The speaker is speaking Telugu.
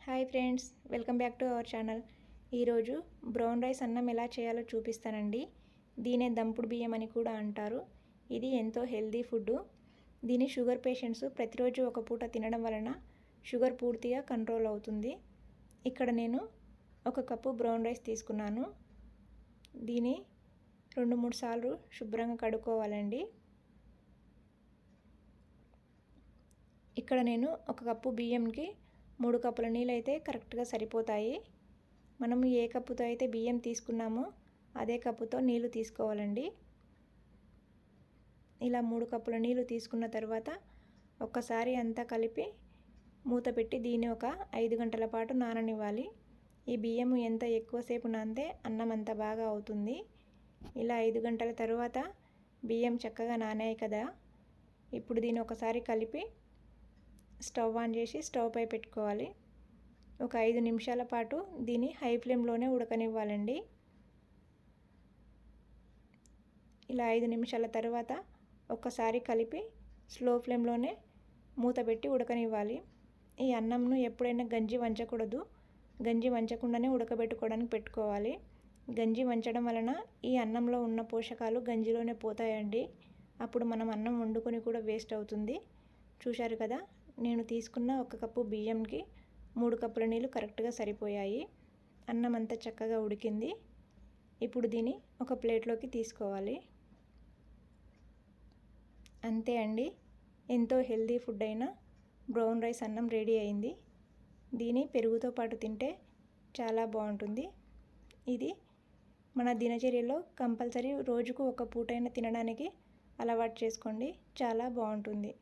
Hi friends, welcome back to our channel. ఈరోజు బ్రౌన్ రైస్ అన్నం ఎలా చేయాలో చూపిస్తానండి. దీనే దంపుడు బియ్యం అని కూడా అంటారు. ఇది ఎంతో హెల్దీ ఫుడ్. దీని షుగర్ పేషెంట్స్ ప్రతిరోజు ఒక పూట తినడం వలన షుగర్ పూర్తిగా కంట్రోల్ అవుతుంది. ఇక్కడ నేను 1 కప్పు బ్రౌన్ రైస్ తీసుకున్నాను. దీని 2-3 సార్లు శుభ్రంగా కడుక్కోవాలండి. ఇక్కడ నేను 1 కప్పు బియ్యంకి 3 కప్పుల నీళ్ళు అయితే కరెక్ట్గా సరిపోతాయి. మనం ఏ కప్పుతో అయితే బియ్యం తీసుకున్నామో అదే కప్పుతో నీళ్లు తీసుకోవాలండి. ఇలా 3 కప్పుల నీళ్లు తీసుకున్న తర్వాత ఒక్కసారి అంతా కలిపి మూత పెట్టి దీన్ని ఒక 5 గంటల పాటు నాననివ్వాలి. ఈ బియ్యం ఎంత ఎక్కువసేపు నానితే అన్నం అంత బాగా అవుతుంది. ఇలా 5 గంటల తర్వాత బియ్యం చక్కగా నానాయి కదా. ఇప్పుడు దీన్ని ఒకసారి కలిపి స్టవ్ ఆన్ చేసి స్టవ్ పై పెట్టుకోవాలి. ఒక 5 నిమిషాల పాటు దీన్ని హై ఫ్లేమ్లోనే ఉడకనివ్వాలండి. ఇలా 5 నిమిషాల తర్వాత ఒక్కసారి కలిపి స్లో ఫ్లేమ్లోనే మూత పెట్టి ఉడకనివ్వాలి. ఈ అన్నంను ఎప్పుడైనా గంజి వంచకూడదు. గంజి వంచకుండానే ఉడకబెట్టుకోవడానికి పెట్టుకోవాలి. గంజి వంచడం వలన ఈ అన్నంలో ఉన్న పోషకాలు గంజిలోనే పోతాయండి. అప్పుడు మనం అన్నం వండుకొని కూడా వేస్ట్ అవుతుంది. చూశారు కదా, నేను తీసుకున్న 1 కప్పు బియ్యంకి 3 కప్పుల నీళ్ళు కరెక్ట్గా సరిపోయాయి. అన్నం అంతా చక్కగా ఉడికింది. ఇప్పుడు దీన్ని ఒక ప్లేట్లోకి తీసుకోవాలి. అంతే అండి, ఎంతో హెల్దీ ఫుడ్ అయిన బ్రౌన్ రైస్ అన్నం రెడీ అయింది. దీన్ని పెరుగుతో పాటు తింటే చాలా బాగుంటుంది. ఇది మన దినచర్యలో కంపల్సరీ రోజుకు 1 పూటైనా తినడానికి అలవాటు చేసుకోండి. చాలా బాగుంటుంది.